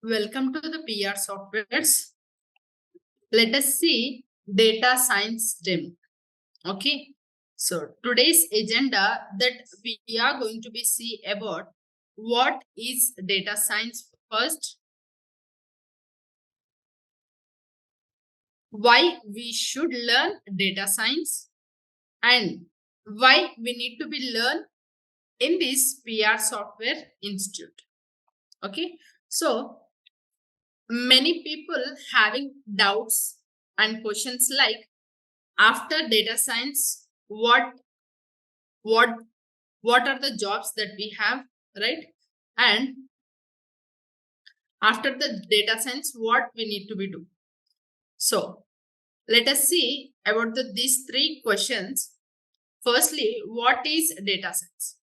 Welcome to the PR Softwares. Let us see data science STEM. Okay. So today's agenda that we are going to be see about what is data science first, why we should learn data science, and why we need to be learned in this PR Software Institute. Okay. So many people having doubts and questions like after data science what what are the jobs that we have, right? And after the data science what we need to be do. So let us see about these three questions. Firstly, what is data science?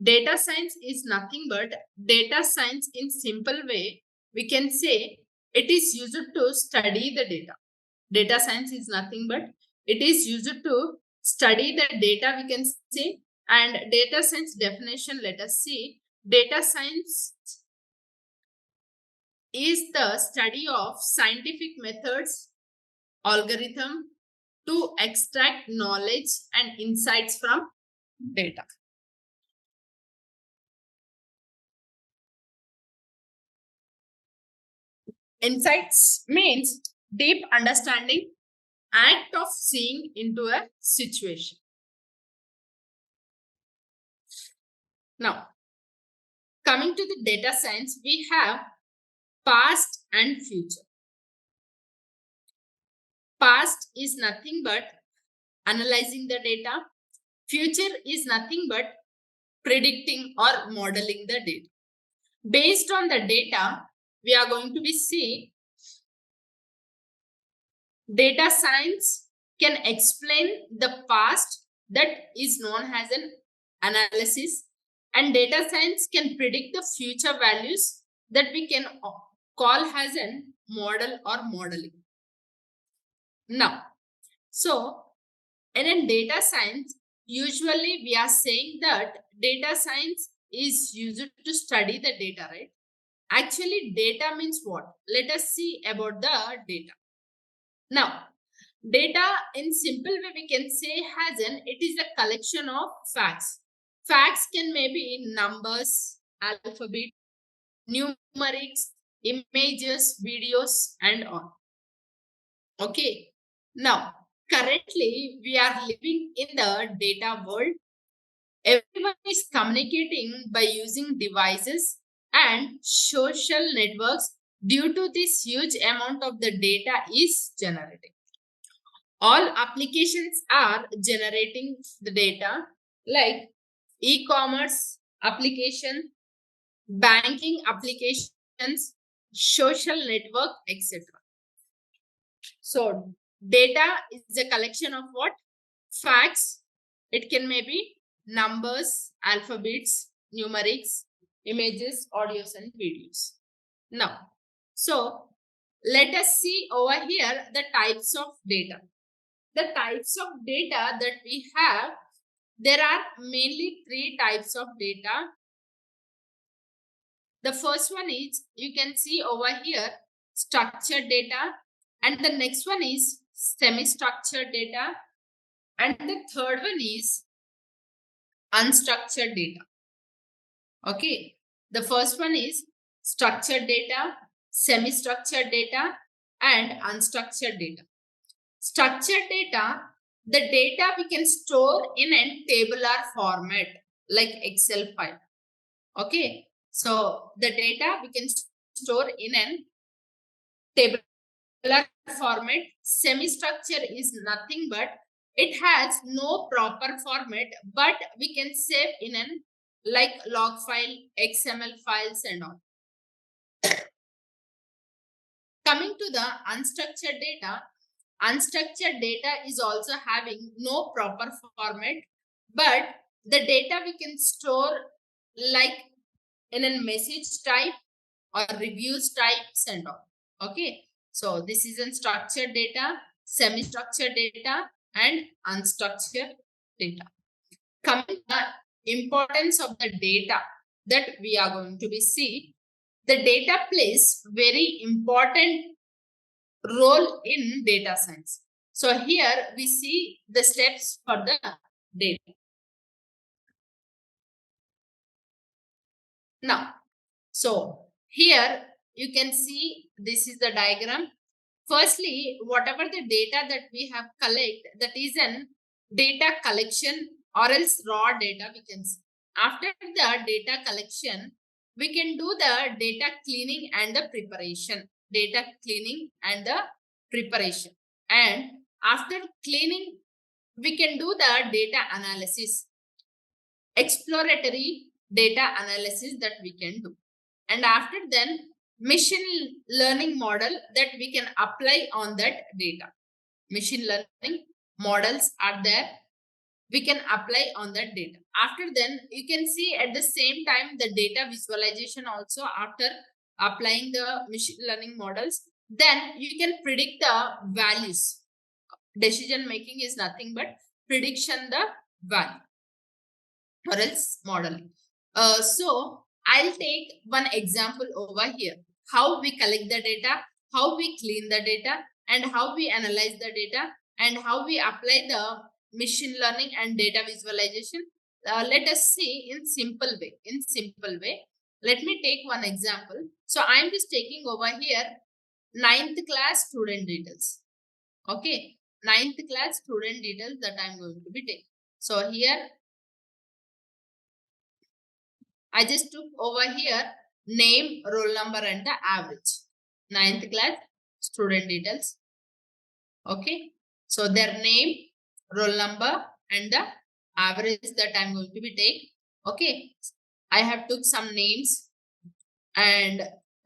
Data science is nothing but data science in simple way we can say it is used to study the data. Data science is nothing but it is used to study the data we can say. And data science definition, let us see. Data science is the study of scientific methods, algorithm to extract knowledge and insights from data. Insights means deep understanding, act of seeing into a situation. Now, coming to the data science, we have past and future. Past is nothing but analyzing the data. Future is nothing but predicting or modeling the data. Based on the data, we are going to be see data science can explain the past, that is known as an analysis, and data science can predict the future values that we can call as an model or modeling. Now, so in data science, usually we are saying that data science is used to study the data, right? Actually, data means what? Let us see about the data. Now, data in simple way we can say has it is a collection of facts. Facts can maybe numbers, alphabet, numerics, images, videos, and on. Okay. Now, currently we are living in the data world. Everyone is communicating by using devices and social networks. Due to this huge amount of the data is generated. All applications are generating the data like e-commerce application, banking applications, social network, etc. So data is a collection of what? Facts. It can maybe numbers, alphabets, numerics, images, audios, and videos. Now, so let us see over here the types of data. The types of data that we have, there are mainly three types of data. The first one is, you can see over here, structured data, and the next one is semi-structured data, and the third one is unstructured data. Okay, the first one is structured data, semi-structured data, and unstructured data. Structured data, the data we can store in a tabular format like Excel file. Okay, so the data we can store in a tabular format. Semi-structure is nothing but it has no proper format, but we can save in an like log file, XML files, and all. Coming to the unstructured data is also having no proper format, but the data we can store like in a message type or reviews types and all. Okay, so this is unstructured data, semi-structured data, and unstructured data. Coming to the importance of the data that we are going to be see. The data plays very important role in data science. So here we see the steps for the data. Now, so here you can see this is the diagram. Firstly, whatever the data that we have collect, that is an data collection or else raw data we can see. After the data collection, we can do the data cleaning and the preparation. Data cleaning and the preparation. And after cleaning, we can do the data analysis. Exploratory data analysis that we can do. And after then, machine learning model that we can apply on that data. Machine learning models are there. We can apply on that data. After then, you can see at the same time the data visualization also after applying the machine learning models. Then you can predict the values. Decision making is nothing but prediction the value or else modeling. So I'll take one example over here. How we collect the data, how we clean the data, and how we analyze the data, and how we apply the machine learning and data visualization. Let us see in simple way. In simple way, let me take one example. So I'm just taking over here ninth class student details. Okay, ninth class student details that I'm going to be taking. So here I just took over here name, roll number and the average. Ninth class student details. Okay. So their name, roll number and the average that I'm going to be take. Okay. I have took some names and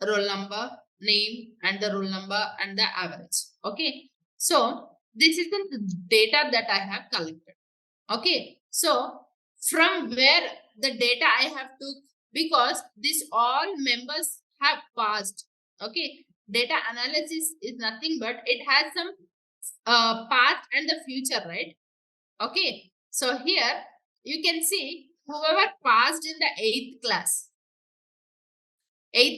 roll number, name and the roll number and the average. Okay. So this is the data that I have collected. Okay. So from where the data I have took, because this all members have passed. Okay. Data analysis is nothing but it has some past and the future, right? Okay. So here you can see whoever passed in the 8th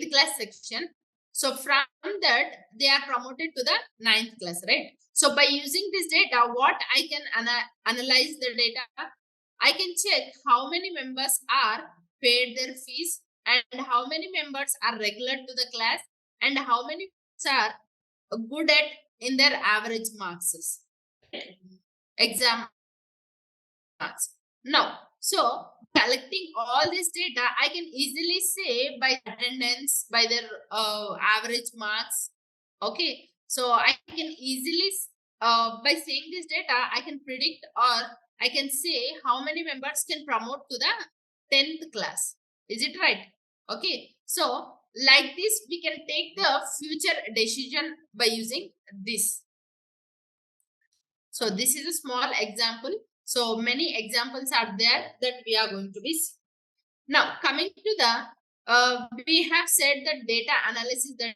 class section. So from that, they are promoted to the 9th class, right? So by using this data, what I can analyze the data, I can check how many members are paid their fees and how many members are regular to the class and how many are good at in their average marks. Exam marks. Now, so collecting all this data, I can easily say by attendance, by their average marks. Okay, so I can easily, by seeing this data, I can predict or I can say how many members can promote to the 10th class. Is it right? Okay, so like this, we can take the future decision by using this. So this is a small example. So many examples are there that we are going to be seeing. Now coming to the, we have said that data analysis that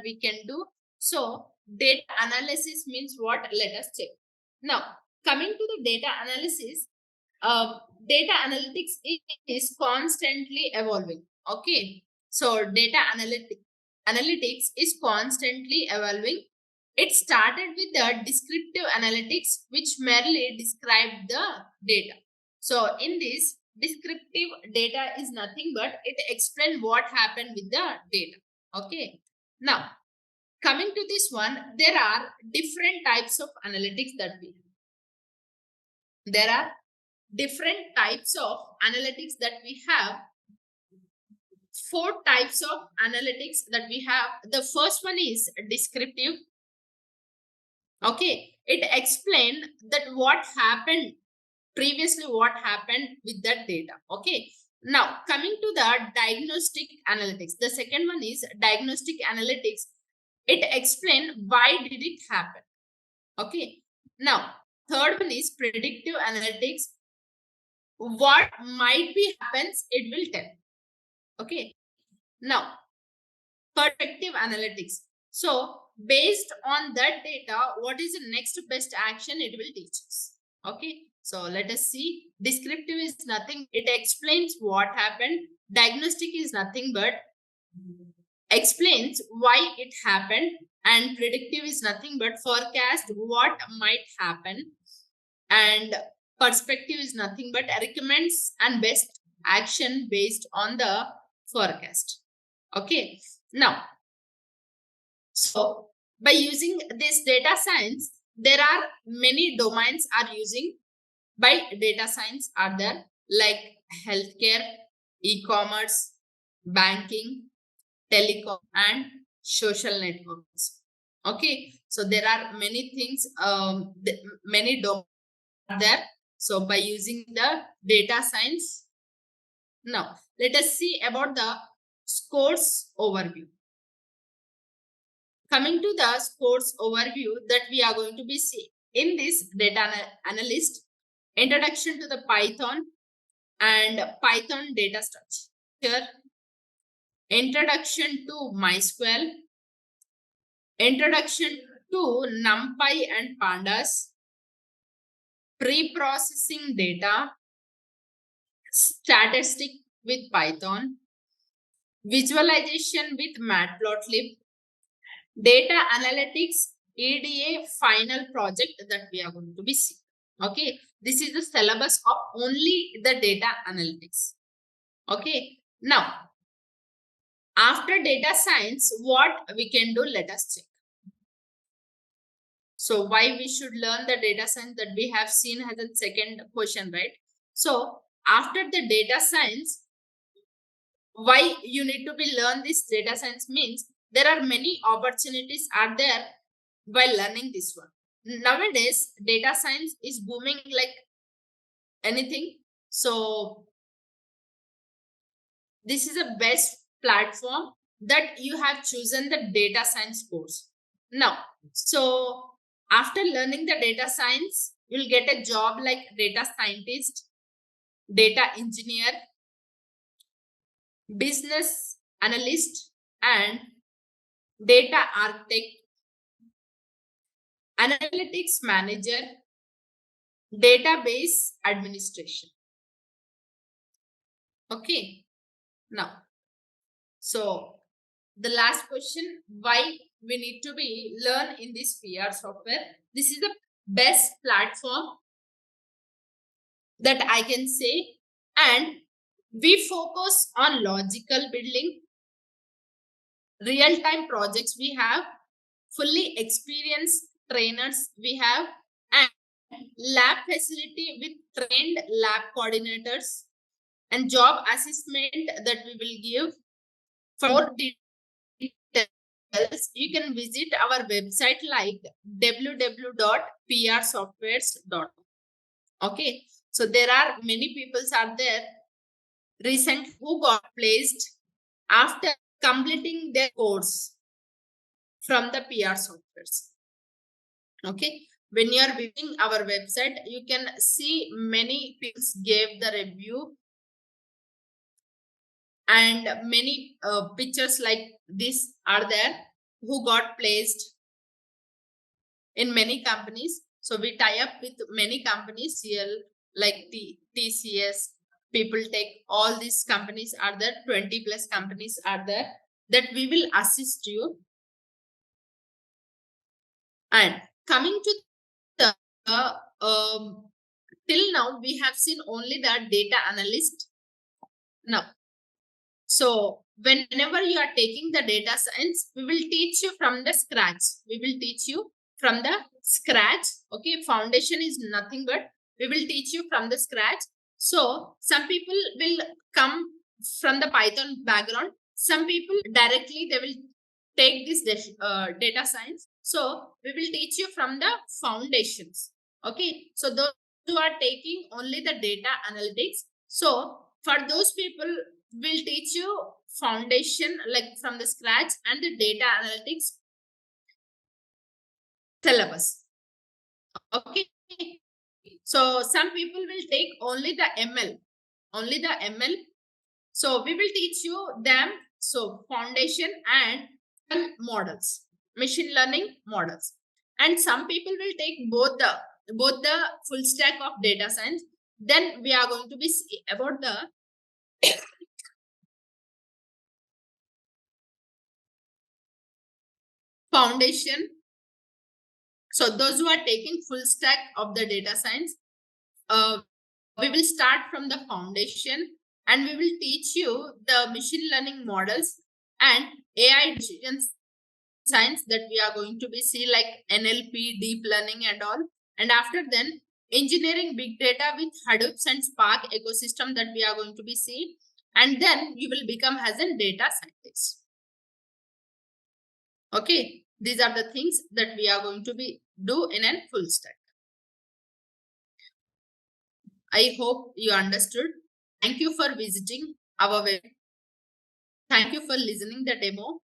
we can do. So data analysis means what? Let us check. Now coming to the data analysis, data analytics is constantly evolving. Okay. So data analytics is constantly evolving. It started with the descriptive analytics, which merely described the data. So in this, descriptive data is nothing but it explains what happened with the data. Okay. Now, coming to this one, there are different types of analytics that we have. There are different types of analytics that we have. 4 types of analytics that we have. The first one is descriptive. Okay, it explained that what happened previously, what happened with that data. Okay, now coming to the diagnostic analytics. The second one is diagnostic analytics. It explained why did it happen. Okay, now third one is predictive analytics. What might be happens, it will tell. Okay, now predictive analytics. So based on that data, what is the next best action it will teach us. Okay, so let us see. Descriptive is nothing, it explains what happened. Diagnostic is nothing but explains why it happened, and predictive is nothing but forecast what might happen, and perspective is nothing but recommends and best action based on the forecast. Okay, now, so by using this data science, there are many domains are using by data science are there, like healthcare, e-commerce, banking, telecom, and social networks. Okay, so there are many things, many domains are there. So by using the data science, now let us see about the scores overview. Coming to the scores overview that we are going to be seeing in this data analyst, introduction to the Python and Python data structure, introduction to MySQL, introduction to NumPy and Pandas, pre-processing data, statistic with Python, visualization with Matplotlib, data analytics, EDA final project that we are going to be seeing. Okay, this is the syllabus of only the data analytics. Okay, now after data science, what we can do, let us check. So why we should learn the data science that we have seen as a second question, right? So after the data science, why you need to be learn this data science means there are many opportunities are there while learning this one. Nowadays, data science is booming like anything. So this is a best platform that you have chosen the data science course. Now, so after learning the data science, you'll get a job like data scientist, data engineer, business analyst, and data architect, analytics manager, database administration. Okay, now, so the last question, why we need to be learn in this PR software. This is the best platform that I can say, and we focus on logical building, real-time projects we have, fully experienced trainers we have, and lab facility with trained lab coordinators, and job assessment that we will give. For more details, you can visit our website like www.prsoftwares.com. Okay, so there are many people are there recent who got placed after completing their course from the PR softwares. Okay, when you are visiting our website, you can see many people gave the review, and many pictures like this are there who got placed in many companies. So we tie up with many companies here like TCS, People Tech, all these companies are there, 20 plus companies are there that we will assist you. And coming to the till now we have seen only the data analyst. Now, so whenever you are taking the data science, we will teach you from the scratch. We will teach you from the scratch. Okay, foundation is nothing but we will teach you from the scratch. So some people will come from the Python background. Some people directly they will take this data science. So we will teach you from the foundations. Okay, so those who are taking only the data analytics. So for those people, we'll teach you foundation like from the scratch and the data analytics syllabus. Okay, so some people will take only the ML, only the ML. So we will teach you them. So foundation and models, machine learning models, and some people will take both the full stack of data science. Then we are going to be see about the foundation. So those who are taking full stack of the data science, we will start from the foundation and we will teach you the machine learning models and AI decision science that we are going to be see, like NLP, deep learning and all. And after then, engineering big data with Hadoops and Spark ecosystem that we are going to be see. And then you will become as a data scientist. Okay, these are the things that we are going to be do in a full stack. I hope you understood. Thank you for visiting our web. Thank you for listening the demo.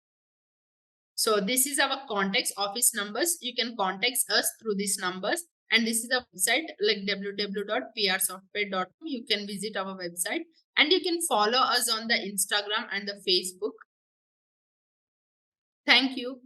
So this is our contacts office numbers. You can contact us through these numbers. And this is a website like www.prsoftware.com. You can visit our website and you can follow us on the Instagram and the Facebook. Thank you.